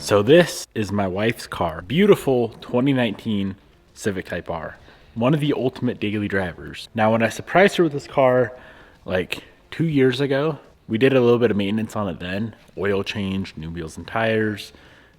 So this is my wife's car. Beautiful 2019 Civic Type R. One of the ultimate daily drivers. Now when I surprised her with this car like 2 years ago, we did a little bit of maintenance on it then. Oil change, new wheels and tires,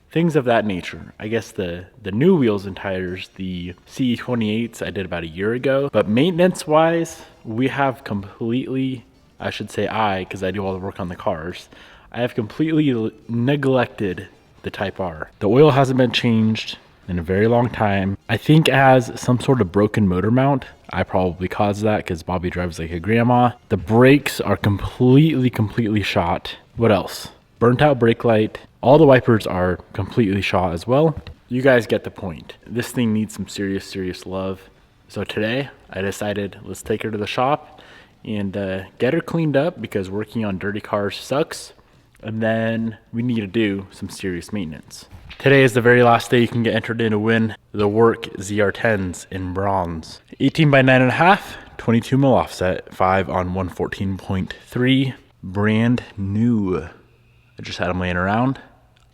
things of that nature. I guess the new wheels and tires, the CE28s, I did about a year ago. But maintenance wise, we have completely, I should say because I do all the work on the cars, I have completely neglected the Type R. The oil hasn't been changed in a very long time. I think it has some sort of broken motor mount. I probably caused that because Bobby drives like a grandma. The brakes are completely shot. What else? Burnt out brake light. All the wipers are completely shot as well. You guys get the point. This thing needs some serious love. So today I decided let's take her to the shop and get her cleaned up because working on dirty cars sucks. And then we need to do some serious maintenance. Today is the very last day you can get entered in to win the Work ZR10s in bronze. 18 by 9.5, 22 mil offset, 5 on 114.3, brand new. I just had them laying around.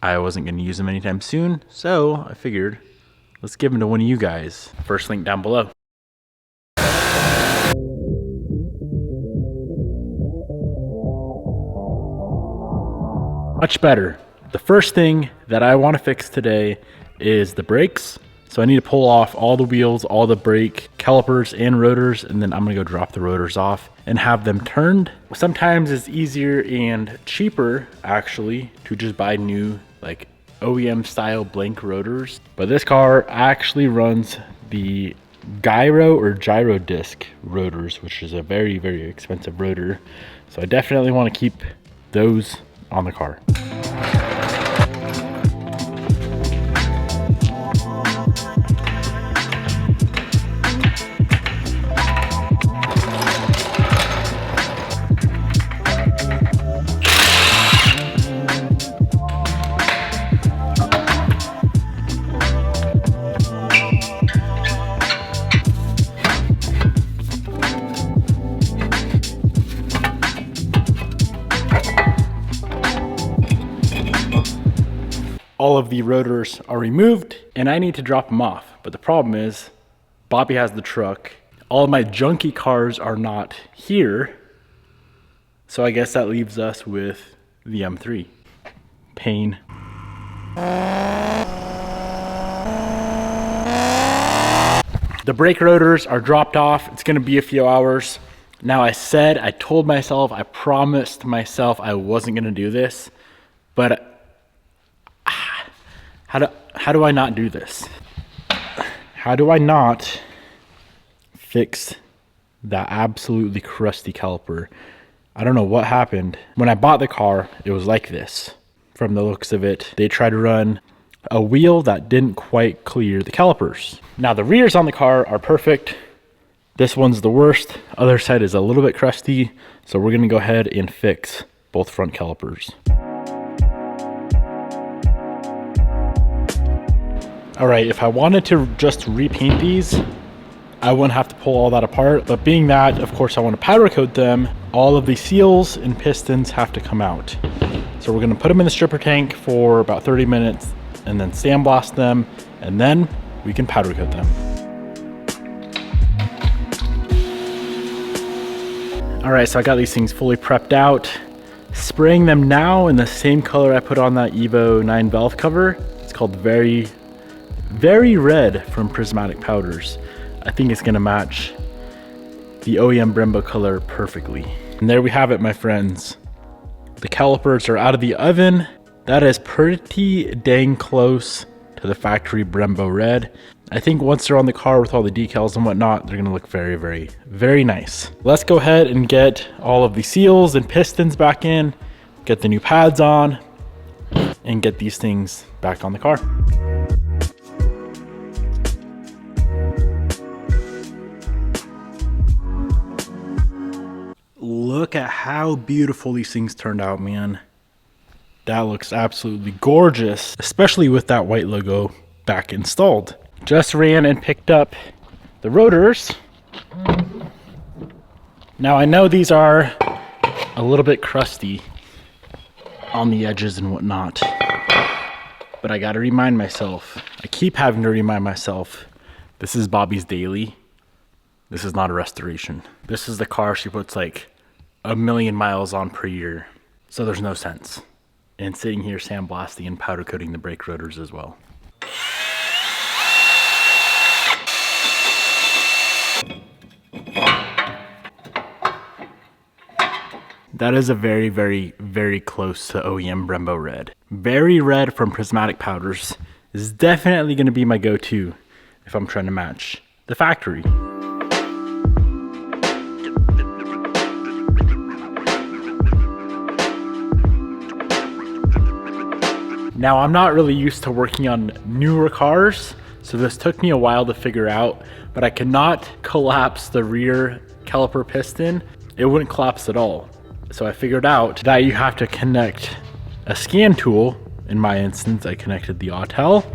I wasn't gonna use them anytime soon, so I figured let's give them to one of you guys. First link down below. Much better. The first thing that I want to fix today is the brakes. So I need to pull off all the wheels, all the brake calipers and rotors, and then I'm gonna go drop the rotors off and have them turned. Sometimes it's easier and cheaper actually to just buy new like OEM style blank rotors. But this car actually runs the gyro disc rotors, which is a very expensive rotor. So I definitely want to keep those on the car. All of the rotors are removed and I need to drop them off. But the problem is Bobby has the truck. All of my junky cars are not here. So I guess that leaves us with the M3. Pain. The brake rotors are dropped off. It's gonna be a few hours. Now I told myself, I promised myself I wasn't gonna do this, but how do I not do this? How do I not fix that absolutely crusty caliper? I don't know what happened. When I bought the car, it was like this. From the looks of it, they tried to run a wheel that didn't quite clear the calipers. Now the rears on the car are perfect. This one's the worst. Other side is a little bit crusty. So we're gonna go ahead and fix both front calipers. All right, if I wanted to just repaint these, I wouldn't have to pull all that apart. But being that, of course, I want to powder coat them, all of the seals and pistons have to come out. So we're gonna put them in the stripper tank for about 30 minutes and then sandblast them, and then we can powder coat them. All right, so I got these things fully prepped out. Spraying them now in the same color I put on that Evo 9 valve cover. It's called Very Red from Prismatic Powders. I think it's gonna match the OEM Brembo color perfectly. And there we have it, my friends. The calipers are out of the oven. That is pretty dang close to the factory Brembo red. I think once they're on the car with all the decals and whatnot, they're gonna look very nice. Let's go ahead and get all of the seals and pistons back in, get the new pads on, and get these things back on the car. Look at how beautiful these things turned out, man. That looks absolutely gorgeous, especially with that white logo back installed. Just ran and picked up the rotors. Now I know these are a little bit crusty on the edges and whatnot, but I gotta remind myself, I keep having to remind myself, this is Bobby's daily. This is not a restoration. This is the car she puts like 1 million miles on per year. So there's no sense in sitting here sandblasting and powder coating the brake rotors as well. That is a very, very, very close to OEM Brembo red. Very red from prismatic powders is definitely gonna be my go-to if I'm trying to match the factory. Now, I'm not really used to working on newer cars, so this took me a while to figure out, but I cannot collapse the rear caliper piston. It wouldn't collapse at all. So I figured out that you have to connect a scan tool. In my instance, I connected the Autel,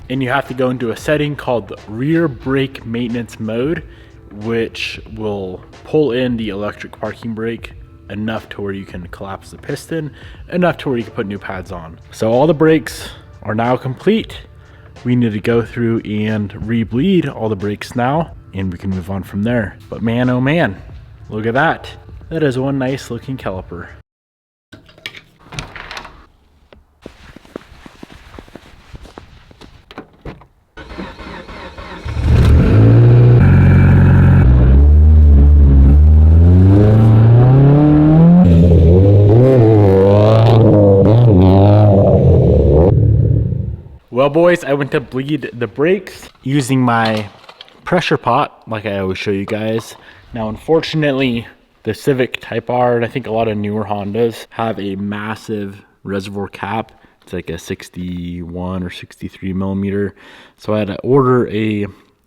and you have to go into a setting called rear brake maintenance mode, which will pull in the electric parking brake enough to where you can collapse the piston, enough to where you can put new pads on. So all the brakes are now complete. We need to go through and re-bleed all the brakes now, and we can move on from there. But man, oh man, look at that. That is one nice looking caliper. Well, boys, I went to bleed the brakes using my pressure pot, like I always show you guys. Now, unfortunately, the Civic Type R, and I think a lot of newer Hondas, have a massive reservoir cap. It's like a 61 or 63 millimeter. So I had to order a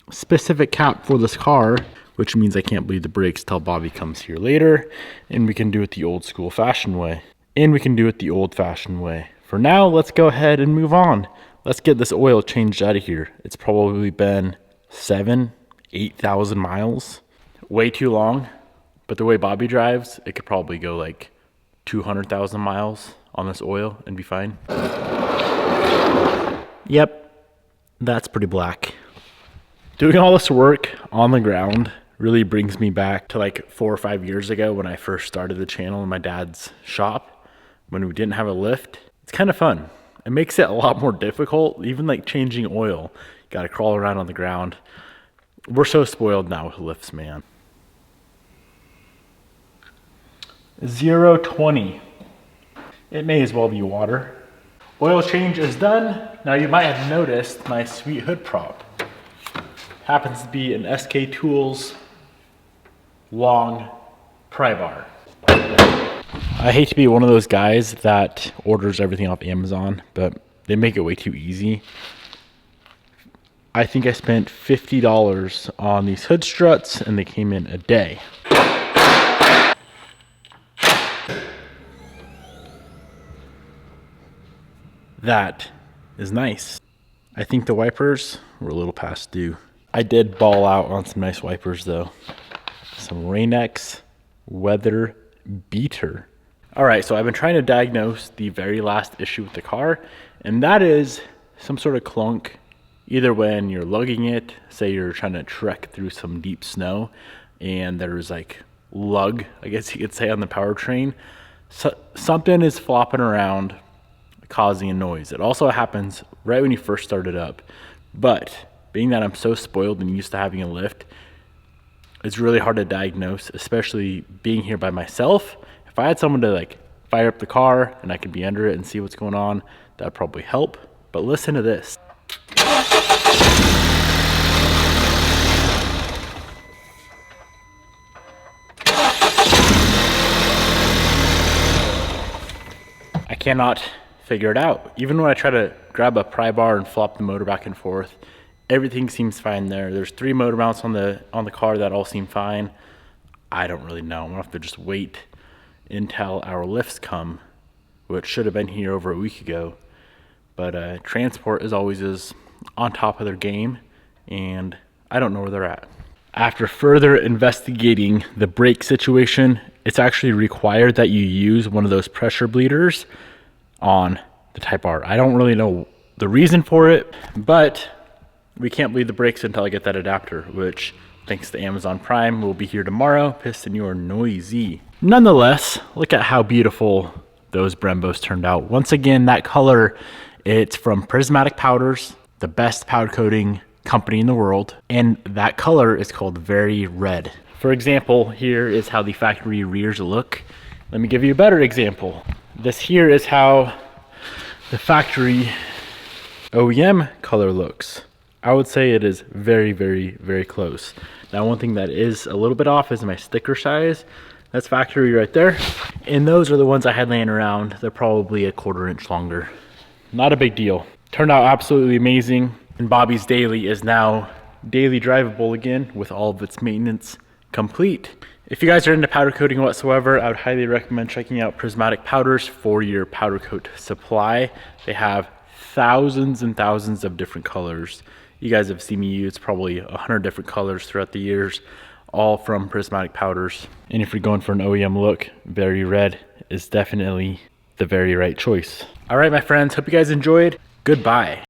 specific cap for this car, which means I can't bleed the brakes till Bobby comes here later, and we can do it the old school fashioned way. And we can do it the old fashioned way. For now, let's go ahead and move on. Let's get this oil changed out of here. It's probably been 8,000 miles. Way too long, but the way Bobby drives, it could probably go like 200,000 miles on this oil and be fine. Yep, that's pretty black. Doing all this work on the ground really brings me back to like 4 or 5 years ago when I first started the channel in my dad's shop, when we didn't have a lift. It's kind of fun. It makes it a lot more difficult, even like changing oil. You gotta crawl around on the ground. We're so spoiled now with lifts, man. 0-20. It may as well be water. Oil change is done. Now you might have noticed my sweet hood prop. Happens to be an SK Tools long pry bar. I hate to be one of those guys that orders everything off Amazon, but they make it way too easy. I think I spent $50 on these hood struts and they came in a day. That is nice. I think the wipers were a little past due. I did ball out on some nice wipers though. Some Rain-X Weather Beater. All right, so I've been trying to diagnose the very last issue with the car, and that is some sort of clunk, either when you're lugging it, say you're trying to trek through some deep snow, and there's like lug, I guess you could say, on the powertrain. So something is flopping around, causing a noise. It also happens right when you first start it up, but being that I'm so spoiled and used to having a lift, it's really hard to diagnose, especially being here by myself. If I had someone to like fire up the car and I could be under it and see what's going on, that would probably help. But listen to this. I cannot figure it out. Even when I try to grab a pry bar and flop the motor back and forth, everything seems fine there. There's 3 motor mounts on the car that all seem fine. I don't really know. I'm gonna have to just wait until our lifts come, which should have been here over a week ago. But transport as always is on top of their game, and I don't know where they're at. After further investigating the brake situation, it's actually required that you use one of those pressure bleeders on the Type R. I don't really know the reason for it, but we can't bleed the brakes until I get that adapter, which thanks to Amazon Prime will be here tomorrow. Piston, you are noisy. Nonetheless, look at how beautiful those Brembos turned out. Once again, that color, it's from Prismatic Powders, the best powder coating company in the world, and that color is called Very Red. For example, here is how the factory rears look. Let me give you a better example. This here is how the factory OEM color looks. I would say it is very, very, very close. Now, one thing that is a little bit off is my sticker size. That's factory right there. And those are the ones I had laying around. They're probably a 1/4 inch longer. Not a big deal. Turned out absolutely amazing. And Bobby's Daily is now daily drivable again with all of its maintenance complete. If you guys are into powder coating whatsoever, I would highly recommend checking out Prismatic Powders for your powder coat supply. They have thousands and thousands of different colors. You guys have seen me use probably 100 different colors throughout the years, all from Prismatic Powders. And if you're going for an OEM look, Very Red is definitely the very right choice. All right, my friends, hope you guys enjoyed. Goodbye.